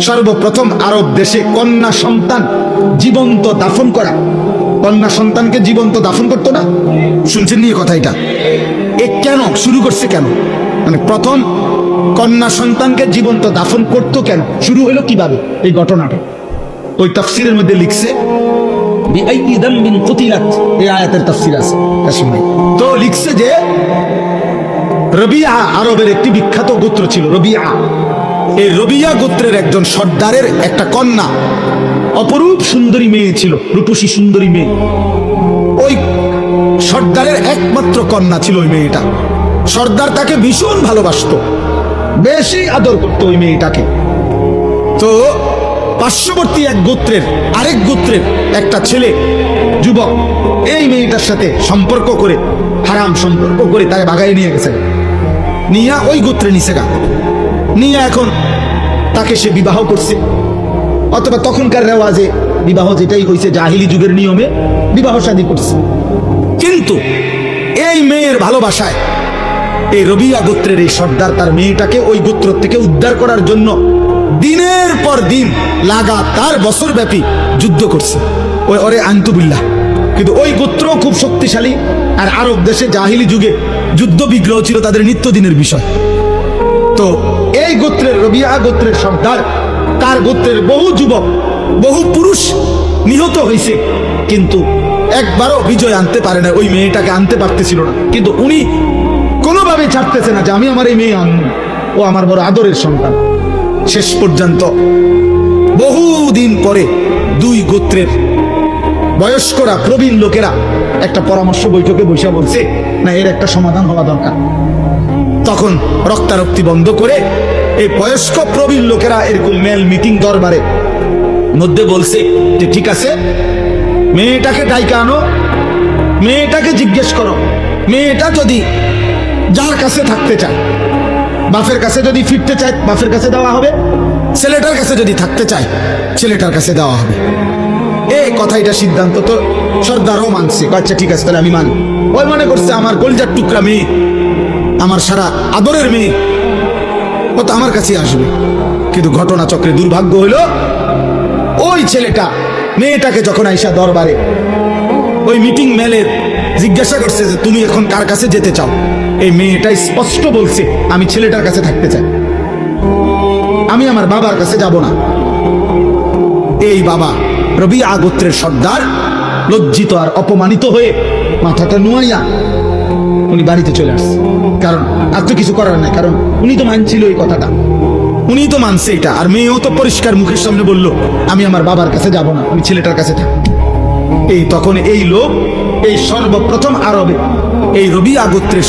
সর্বপ্রথম আরব দেশে কন্যা সন্তান জীবন্ত দাফন করা। কন্যা সন্তানকে জীবন্ত দাফন করতো না, শুনছেন নিয়ে কথা? এটা কেন শুরু করছে, কেন মানে প্রথম কন্যা সন্তানকে জীবন্ত দাফন করতো কেন, শুরু হলো কিভাবে এই ঘটনাটা? ওই তাফসিরের মধ্যে লিখছে এই আয়াতের তাফসির আছে, তো লিখছে যে রবিয়া আরবের একটি বিখ্যাত গোত্র ছিল রবিয়া। এই রবিয়া গোত্রের একজন সর্দারের একটা কন্যা, অপরূপ সুন্দরী মেয়ে ছিল, রূপসী সুন্দরী মেয়ে। ওই সর্দারের একমাত্র কন্যা ছিল ওই মেয়েটা। সর্দার তাকে ভীষণ ভালোবাসতো, বেশি আদর করতো ওই মেয়েটাকে। তো পার্শ্ববর্তী এক গোত্রের আরেক গোত্রের একটা ছেলে যুবক এই মেয়েটার সাথে সম্পর্ক করে, হারাম সম্পর্ক করে তাকে ভাগাই নিয়ে গেছে, নিয়ে ওই গোত্রে নিচে গা নিয়ে এখন তাকে সে বিবাহ করছে। অথবা তখনকার রেওয়াজে বিবাহ যেটাই হয়েছে জাহিলি যুগের নিয়মে বিবাহ শাদী করছে। কিন্তু এই মেয়ের ভালোবাসায় এই রবিয়া গোত্রের এই সর্দার তার মেয়েটাকে ওই গোত্র থেকে উদ্ধার করার জন্য দিনের পর দিন লাগাতার বছরব্যাপী যুদ্ধ করছে। ওই ওরে আনতুবিল্লাহ। কিন্তু ওই গোত্র খুব শক্তিশালী, আর আরব দেশে জাহিলি যুগে যুদ্ধ বিগ্রহ ছিল তাদের নিত্যদিনের বিষয়। তো এই গোত্রের রবিয়া গোত্রের সর্দার তার গোত্রের বহু যুবক বহু পুরুষ নিহত হয়েছে, কিন্তু একবারও বিজয় আনতে পারে না, ওই মেয়েটাকে আনতে পারতেছিল না। কিন্তু উনি কোনোভাবে ছাড়তেছে না যে আমি আমার এই মেয়ে আনবো, ও আমার বড় আদরের সন্তান। শেষ পর্যন্ত বহুদিন পরে দুই গোত্রের বয়স্করা প্রবীণ লোকেরা একটা পরামর্শ বৈঠকে বসে বলছে, না এর একটা সমাধান হওয়া দরকার। তখন রক্তারক্তি বন্ধ করে এই বয়স্ক প্রবীণ লোকেরা এরকম মেল মিটিং দরবারে মধ্যে বলছে যে ঠিক আছে, মেয়েটাকে ডাইকা আনো, মেয়েটাকে জিজ্ঞেস করো, মেয়েটা যদি যার কাছে থাকতে চায়, বাপের কাছে যদি ফিরতে চায় বাপের কাছে দেওয়া হবে, ছেলেটার কাছে যদি থাকতে চায় ছেলেটার কাছে দেওয়া হবে। এই কথা, এটা সিদ্ধান্ত তো সর্দারও মানছে। আচ্ছা ঠিক আছে, তাহলে আমি মানি। ওই মনে করছে আমার কলিজার টুকরা মেয়ে, আমার সারা আদরের মেয়ে, ও তো আমার কাছে আসবে। কিন্তু ঘটনা চক্রে দুর্ভাগ্য হইল, ওই ছেলেটা মেয়েটাকে যখন আইসা দরবারে ওই মিটিং মেলের জিজ্ঞাসা করছে যে তুমি এখন কার কাছে যেতে চাও, এই মেয়েটাই স্পষ্ট বলছে আমি ছেলেটার কাছে থাকতে চাই, আমি আমার বাবার কাছে যাব না। এই বাবা রবিয়া গোত্রের সর্দার লজ্জিত আর অপমানিত হয়ে মাথাটা নুয়াইয়া উনি বাড়িতে চলে আসছে। কারণ আর তো কিছু করার নাই, কারণ উনি তো মানছিল এই কথাটা, উনি তো মানছে এটা। আর মেয়েও তো পরিষ্কার মুখের সামনে বলল আমি আমার বাবার কাছে যাব না, আমি ছেলেটার কাছে থাকি। এই তখন এই লোক এই সর্বপ্রথম আরবে এই রবিয়া গোত্রের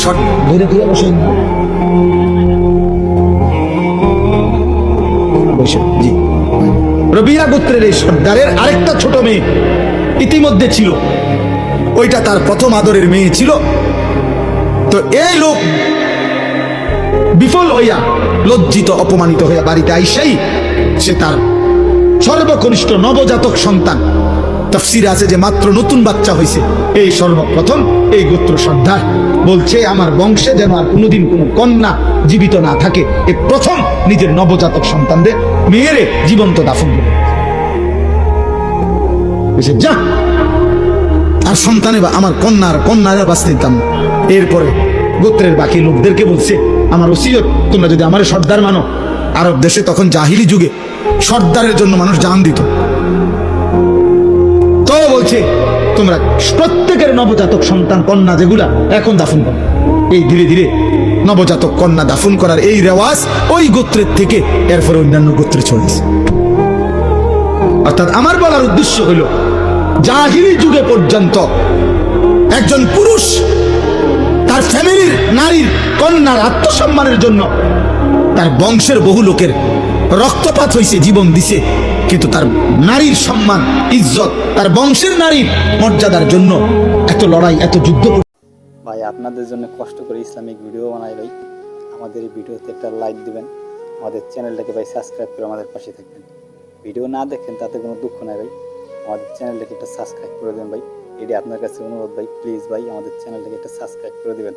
রবিয়া গোত্রের এই সর্দারের আরেকটা ছোট মেয়ে ইতিমধ্যে ছিল, ওইটা তার প্রথম আদরের মেয়ে ছিল। তো এই লোক বিফল হইয়া লজ্জিত অপমানিত হইয়া বাড়িতে আইসাই সে তার সর্বকনিষ্ঠ নবজাতক সন্তান, তাফসিরে আছে যে মাত্র নতুন বাচ্চা হয়েছে, এই সর্বপ্রথম এই গোত্র সর্দার বলছে আমার বংশে যেন আর কোনোদিন কোনো কন্যা জীবিত না থাকে, এই প্রথম নিজের নবজাতক সন্তানদের মেয়েরে জীবন্ত দাফন করে যা, আর সন্তানে বা আমার কন্যারা বাঁচতে দিতাম। এরপরে গোত্রের বাকি লোকদেরকে বলছে আমার ওসিয়ত, তোমরা যদি আমার সর্দার মানো। আরব দেশে তখন জাহিলি যুগে সর্দারের জন্য মানুষ জান দিত। তো বলছে তোমরা প্রত্যেকের নবজাতক সন্তান কন্যা যেগুলা এখন দাফন করো। এই ধীরে ধীরে নবজাতক কন্যা দাফন করার এই রেওয়াজ ওই গোত্রের থেকে এরপরে অন্যান্য গোত্রে চলেছে। অর্থাৎ আমার বলার উদ্দেশ্য হলো জাহিলি যুগে পর্যন্ত একজন পুরুষ তার ফ্যামিলির নারীর কন্যার আত্মসম্মানের জন্য তার বংশের বহু লোকের রক্তপাত হয়েছে, জীবন দিছে, কিন্তু তার নারীর সম্মান ইজ্জত, তার বংশের নারীর মর্যাদার জন্য এত লড়াই, এত যুদ্ধ। ভাই আপনাদের জন্য কষ্ট করে ইসলামিক ভিডিও বানাই ভাই, আমাদের এই ভিডিওতে একটা লাইক দিবেন, আমাদের চ্যানেলটাকে ভাই সাবস্ক্রাইব করে আমাদের পাশে থাকবেন। ভিডিও না দেখেন তাতে কোনো দুঃখ নাই ভাই, আমাদের চ্যানেলটাকে একটা সাবস্ক্রাইব করে দেবেন ভাই, এটি আপনার কাছে অনুরোধ ভাই, প্লিজ ভাই আমাদের চ্যানেলটাকে একটা সাবস্ক্রাইব করে দেবেন।